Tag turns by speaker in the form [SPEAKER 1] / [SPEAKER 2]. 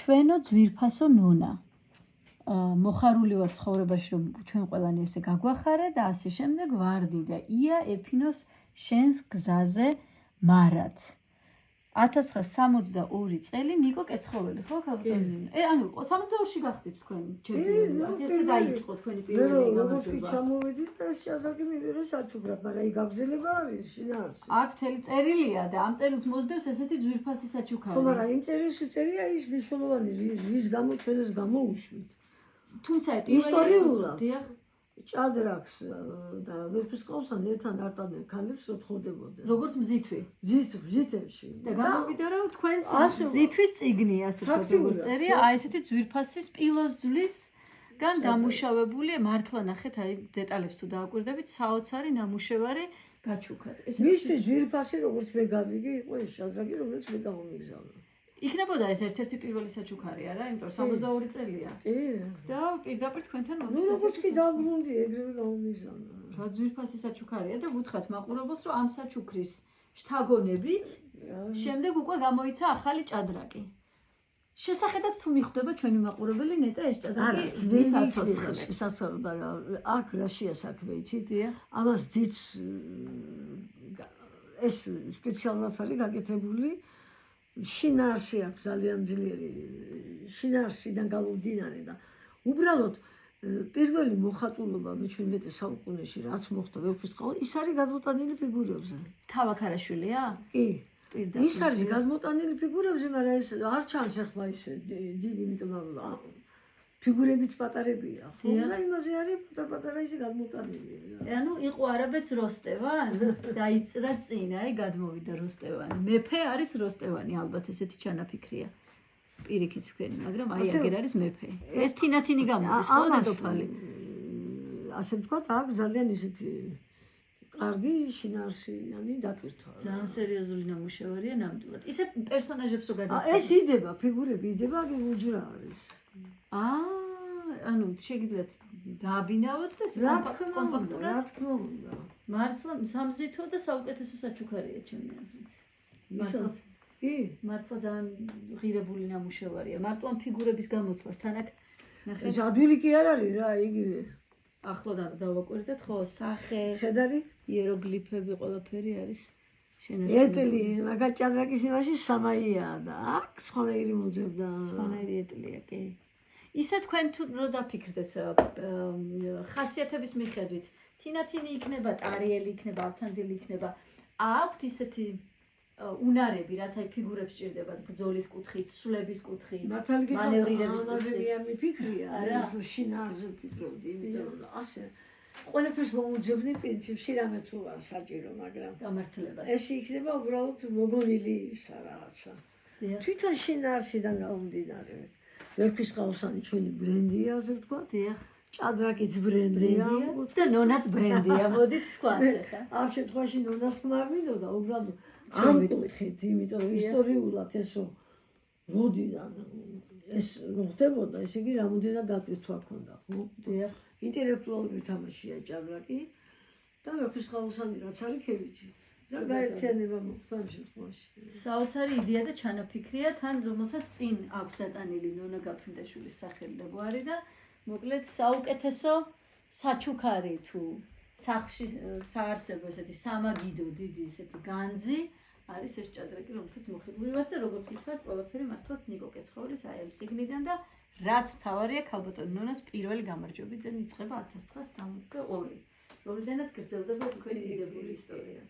[SPEAKER 1] ჩვენო ძვირფასო ნონა. მოხარული ვარ ცხოვრებაში, რომ ჩვენ ყველანი ესე გაგვახარა და ასე შემდეგ ვარდი და ია ეფინოს შენს გზაზე მარად. 1962 წელი ნიკო კეცხოველი, ხო, ქალბატონი? ანუ 62-ში გახდით თქვენ ჩემპიონი. ესე დაიწყო თქვენი პირველი გამარჯვება.
[SPEAKER 2] როგორ ჩამოვედით და შაზაკი მივიღე საჩუქრად, მაგრამ აი გაგზელება არის შინაარსი.
[SPEAKER 1] აქ მთელი წერილია და ამ წერილს მოსდევს ესეთი ძვირფასი საჩუქარი.
[SPEAKER 2] ხო, მაგრამ იმ წერილში წერია ის მნიშვნელოვანი, რის გამო ჩვენს გამოუშვით.
[SPEAKER 1] თუმცა
[SPEAKER 2] ისტორიულად ჭადრაკს და ვერცხლისყავსთან ერთად არტადნენ ქალებს რო თხოვდებოდნენ.
[SPEAKER 1] როგორც მზითვი.
[SPEAKER 2] მზითებში.
[SPEAKER 1] და გამოვიდა რომ თქვენს მზითვის წიგნი ასე როგორ წერია, აი ესეთი ძვირფასი სპილოს ძვლისგან გამუშავებული, მართლა ნახეთ აი დეტალებს თუ დააკვირდებით, საოცარი ნამუშევარი გაჩუქათ.
[SPEAKER 2] მისთვის ძვირფასი როგორც მე გავიგე, იყო ეს შაზაკი, რომელიც მე გამომიგზავნა.
[SPEAKER 1] იქნებოდა ეს ერთ-ერთი პირველი საჩუქარი, არა? იმიტომ 62 წელია.
[SPEAKER 2] კი.
[SPEAKER 1] და პირდაპირ თქვენთან
[SPEAKER 2] ნუ როგორც კი დაბრუნდი, ეგრევე გამომიგზავნა.
[SPEAKER 1] რა ძვირფასი საჩუქარია და ვუთხრათ მაყურებელს, რომ ამ საჩუქრის შთაგონებით შემდეგ უკვე გამოიცა ახალი ჭადრაკი. შესახედად თუ მიხვდება ჩვენი მაყურებელი ნეტა ეს ჭადრაკი ძის აცოცხლებს.
[SPEAKER 2] საერთოდ აქ რაშია საქმე, იცით? ამას ძიც ეს სპეციალურად არის გაკეთებული. შინაარსი აქვს ძალიან ძლიერი შინაარსიდან გამომდინარე და უბრალოდ პირველი მოხატულობა მე-17 საუკუნეში რაც მოხდა ვერცხლისყაოსანი ის არის გადმოტანილი ფიგურებზე.
[SPEAKER 1] თავაქარაშვილია?
[SPEAKER 2] კი. ის არის გადმოტანილი ფიგურებზე, მაგრამ ეს არ ჩანს ახლა ისე დიდი, იმიტომ რომ ფიგურებიც პატარებია, ხო? და იმაზე არის პატარა ისე გადმოტანილი.
[SPEAKER 1] ანუ იყო არაბეთს როსტევან? დაიწრა წინ, აი გადმოვიდა როსტევანი. მეფე არის როსტევანი, ალბათ ესეთი ჩანაფიქრია. პირიქით თქვენი, მაგრამ აი აგერ არის მეფე. ეს თინათინი გამოდის, ხო დედოფალი? ასე ვთქვათ, აქ ძალიან ისეთი კარგი შინაარსიანი დატვირთვა. ძალიან სერიოზული ნამუშევარია ნამდვილად. ისე პერსონაჟებს რო გადახედავ.
[SPEAKER 2] ეს იდება, ფიგურები იდება, აგერ უჯრა არის.
[SPEAKER 1] ანუ შეგიძლიათ დააბინავოთ და კომპაქტურად.
[SPEAKER 2] რა თქმა უნდა.
[SPEAKER 1] მართლა სამზითო და საუკეთესო საჩუქარია ჩემი აზრით.
[SPEAKER 2] კი,
[SPEAKER 1] მართლა ძალიან ღირებული ნამუშევარია. მარტო ამ ფიგურების გამოთვლას თან აქ ნახეთ.
[SPEAKER 2] ეს ადვილი კი არ არის რა, იგივე.
[SPEAKER 1] ახლო დავაკვირდეთ, ხო, სახე,
[SPEAKER 2] ხედარი,
[SPEAKER 1] იეროგლიფები, ყველაფერი არის შენაერთი.
[SPEAKER 2] ეტლი, მაგალ ჭადრაკის იმაში სამაია და აქ სხვანაირი მოძებდა.
[SPEAKER 1] სხვანაირი ეტლია, კი. ისე თქვენ თუ რო დაფიქრდეთ ხასიათების მიხედვით, თინათინი იქნება, ტარიელი იქნება, ავთანდილი იქნება, აქვთ ისეთი უნარები, რაც აი ფიგურებს ჭირდება, ბრძოლის კუთხით, სულების კუთხით, მანევრირების კუთხით.
[SPEAKER 2] მიფიქრია, არა, შინაარსზე ვფიქრობდი, იმიტომ რომ ასე ყველაფერს მომუძებნი პრინციპში რამე თუ არ საჭირო, მაგრამ
[SPEAKER 1] გამართლებას.
[SPEAKER 2] ეს იქნება უბრალოდ მოგონილი ისა რაღაცა. თვითონ შინაარსიდან გამომდინარე. ვერცხლისყაოსანი ჩვენი ბრენდია, ასე ვთქვა.
[SPEAKER 1] დიახ.
[SPEAKER 2] ჭადრაკიც ბრენდია
[SPEAKER 1] და ნონაც ბრენდია, მოდით თქვათ ახლა.
[SPEAKER 2] ამ შემთხვევაში ნონას ხმარ მინდოდა, უბრალოდ ამ კუთხით, იმიტომ რომ ისტორიულად ესო როდიდან ეს მოხდებოდა, ესე იგი რამოდენად დატვირთვა ჰქონდა, ხო?
[SPEAKER 1] დიახ.
[SPEAKER 2] ინტელექტუალური თამაშია ჭადრაკი და ვერცხლისყაოსანი რაც არის ქებიცით. და გაერთიანება მოხდა ამ შემთხვევაში.
[SPEAKER 1] საოცარი იდეა და ჩანაფიქრია, თან რომელსაც წინ აქვს დატანილი ნონა გაფრინდაშვილის სახელი და გვარი და მოკლედ საუკეთესო საჩუქარი თუ სახლში საარსებო ესეთი სამაგიდო დიდი ესეთი განძი არის ეს ჭადრაკი, რომელსაც მოხიბლული ვარ და როგორც გითხრათ, ყველაფერი მართლაც ნიკო კეცხოველის აი ამ წიგნიდან და რაც მთავარია ქალბატონ ნონას პირველი გამარჯვებიდან იწყება 1962, რომლიდანაც გრძელდება ეს თქვენი დიდებული ისტორია.